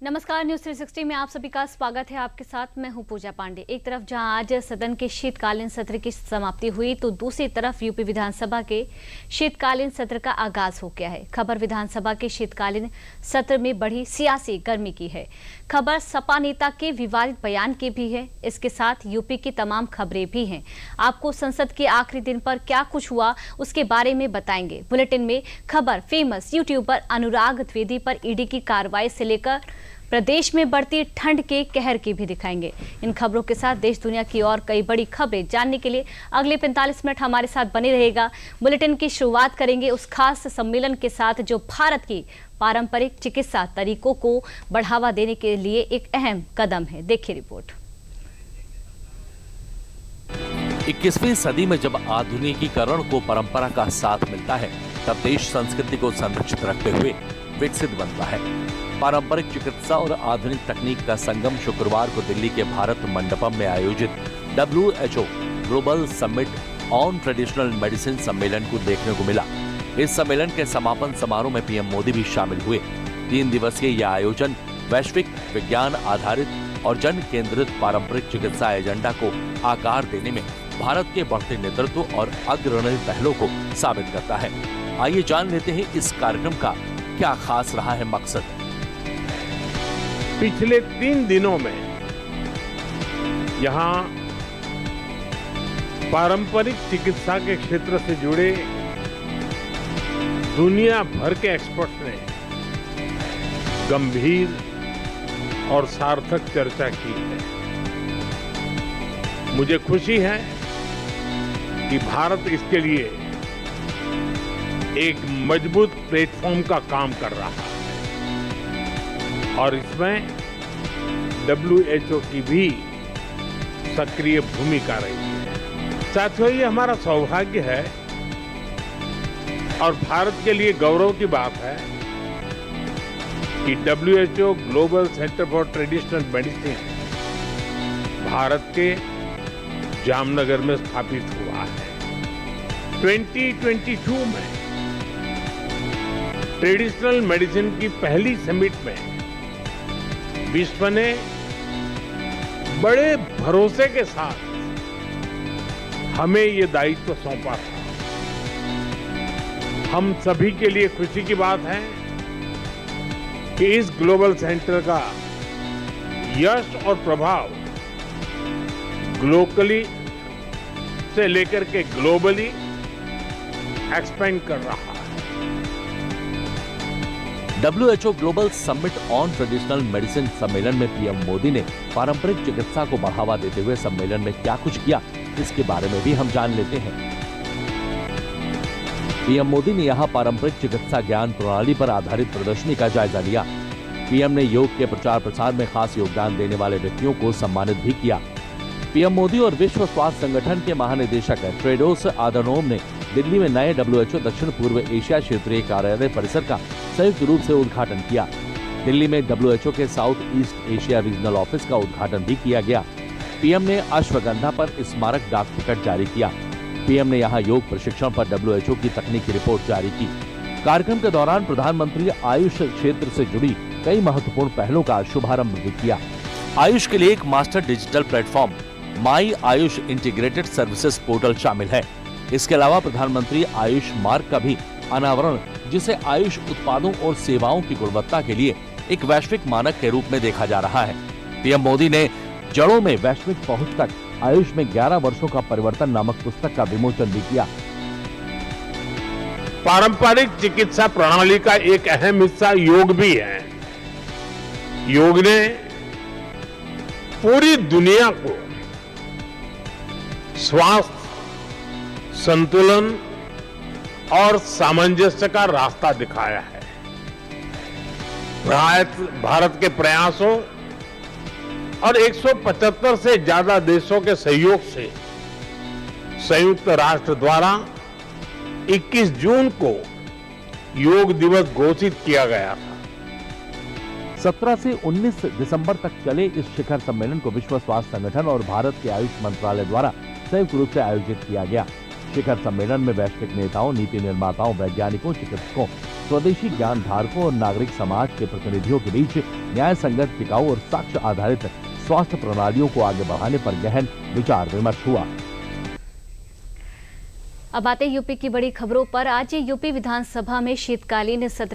नमस्कार, न्यूज 360 में आप सभी का स्वागत है। आपके साथ मैं हूं पूजा पांडे। एक तरफ जहां आज सदन के शीतकालीन सत्र की समाप्ति हुई तो दूसरी तरफ यूपी विधानसभा के शीतकालीन सत्र का आगाज हो गया है। खबर विधानसभा के शीतकालीन सत्र में बढ़ी सियासी गर्मी की है। खबर सपा नेता के विवादित बयान की भी है। इसके साथ यूपी की तमाम खबरें भी हैं। आपको संसद के आखिरी दिन पर क्या कुछ हुआ उसके बारे में बताएंगे। बुलेटिन में खबर फेमस यूट्यूबर अनुराग द्विवेदी पर ईडी की कार्रवाई से लेकर प्रदेश में बढ़ती ठंड के कहर की भी दिखाएंगे। इन खबरों के साथ देश दुनिया की और कई बड़ी खबरें जानने के लिए अगले 45 मिनट हमारे साथ बने रहेगा। बुलेटिन की शुरुआत करेंगे उस खास सम्मेलन के साथ जो भारत की पारंपरिक चिकित्सा तरीकों को बढ़ावा देने के लिए एक अहम कदम है। देखिए रिपोर्ट। 21वीं सदी में जब आधुनिकीकरण को परंपरा का साथ मिलता है तब देश संस्कृति को संरक्षित रखते हुए विकसित बनता है। पारंपरिक चिकित्सा और आधुनिक तकनीक का संगम शुक्रवार को दिल्ली के भारत मंडपम में आयोजित WHO global summit on traditional medicine सम्मेलन को देखने को मिला। इस सम्मेलन के समापन समारोह में पीएम मोदी भी शामिल हुए। 3 दिवसीय यह आयोजन वैश्विक विज्ञान आधारित और जन केंद्रित पारंपरिक चिकित्सा एजेंडा को आकार देने में भारत के बढ़ते नेतृत्व और अग्रणी पहलों को साबित करता है। आइए जान लेते हैं इस कार्यक्रम का क्या खास रहा है मकसद। पिछले 3 दिनों में यहाँ पारंपरिक चिकित्सा के क्षेत्र से जुड़े दुनिया भर के एक्सपर्ट्स ने गंभीर और सार्थक चर्चा की है। मुझे खुशी है कि भारत इसके लिए एक मजबूत प्लेटफॉर्म का काम कर रहा है और इसमें WHO की भी सक्रिय भूमिका रही है। साथियों, ये हमारा सौभाग्य है और भारत के लिए गौरव की बात है कि WHO global centre for traditional medicine Bharat के जामनगर में स्थापित हुआ है। 2022 में ट्रेडिशनल मेडिसिन की पहली समिट में विश्व ने बड़े भरोसे के साथ हमें ये दायित्व सौंपा था। हम सभी के लिए खुशी की बात है कि इस ग्लोबल सेंटर का यश और प्रभाव लोकली से लेकर के ग्लोबली एक्सपेंड कर रहा है। WHO global summit on traditional medicine सम्मेलन में पीएम मोदी ने पारंपरिक चिकित्सा को बढ़ावा देते हुए सम्मेलन में क्या कुछ किया, इसके बारे में भी हम जान लेते हैं। पीएम मोदी ने यहां पारंपरिक चिकित्सा ज्ञान प्रणाली पर आधारित प्रदर्शनी का जायजा लिया। पीएम ने योग के प्रचार प्रसार में खास योगदान देने वाले व्यक्तियों को सम्मानित भी किया। पीएम मोदी और विश्व स्वास्थ्य संगठन के महानिदेशक टेड्रोस अधानोम ने दिल्ली में नए WHO दक्षिण पूर्व एशिया क्षेत्रीय कार्यालय परिसर का संयुक्त रूप से उद्घाटन किया। दिल्ली में WHO के south east Asia regional office का उद्घाटन भी किया गया। पीएम ने अश्वगंधा पर स्मारक डाक टिकट जारी किया। पीएम ने यहां योग प्रशिक्षण पर WHO की तकनीकी रिपोर्ट जारी की। कार्यक्रम के दौरान प्रधानमंत्री आयुष क्षेत्र से जुड़ी कई महत्वपूर्ण पहलों का शुभारंभ भी किया। आयुष के लिए एक मास्टर डिजिटल प्लेटफॉर्म माई आयुष इंटीग्रेटेड सर्विसेज पोर्टल शामिल है। इसके अलावा प्रधानमंत्री आयुष मार्ग का भी अनावरण, जिसे आयुष उत्पादों और सेवाओं की गुणवत्ता के लिए एक वैश्विक मानक के रूप में देखा जा रहा है। पीएम मोदी ने जड़ों में वैश्विक पहुंच तक आयुष में 11 वर्षों का परिवर्तन नामक पुस्तक का विमोचन भी किया। पारंपरिक चिकित्सा प्रणाली का एक अहम हिस्सा योग भी है। योग ने पूरी दुनिया को स्वास्थ्य, संतुलन और सामंजस्य का रास्ता दिखाया है। भारत के प्रयासों और 175 से ज्यादा देशों के सहयोग से संयुक्त राष्ट्र द्वारा 21 जून को योग दिवस घोषित किया गया था। 17 से 19 दिसंबर तक चले इस शिखर सम्मेलन को विश्व स्वास्थ्य संगठन और भारत के आयुष मंत्रालय द्वारा संयुक्त रूप से आयोजित किया गया। शिखर सम्मेलन में वैश्विक नेताओं, नीति निर्माताओं, वैज्ञानिकों, चिकित्सकों, स्वदेशी ज्ञान धारकों और नागरिक समाज के प्रतिनिधियों के बीच न्याय संगत, टिकाऊ और साक्ष्य आधारित स्वास्थ्य प्रणालियों को आगे बढ़ाने पर गहन विचार विमर्श हुआ। अब आते यूपी की बड़ी खबरों पर। आज यूपी विधानसभा में शीतकालीन सत्र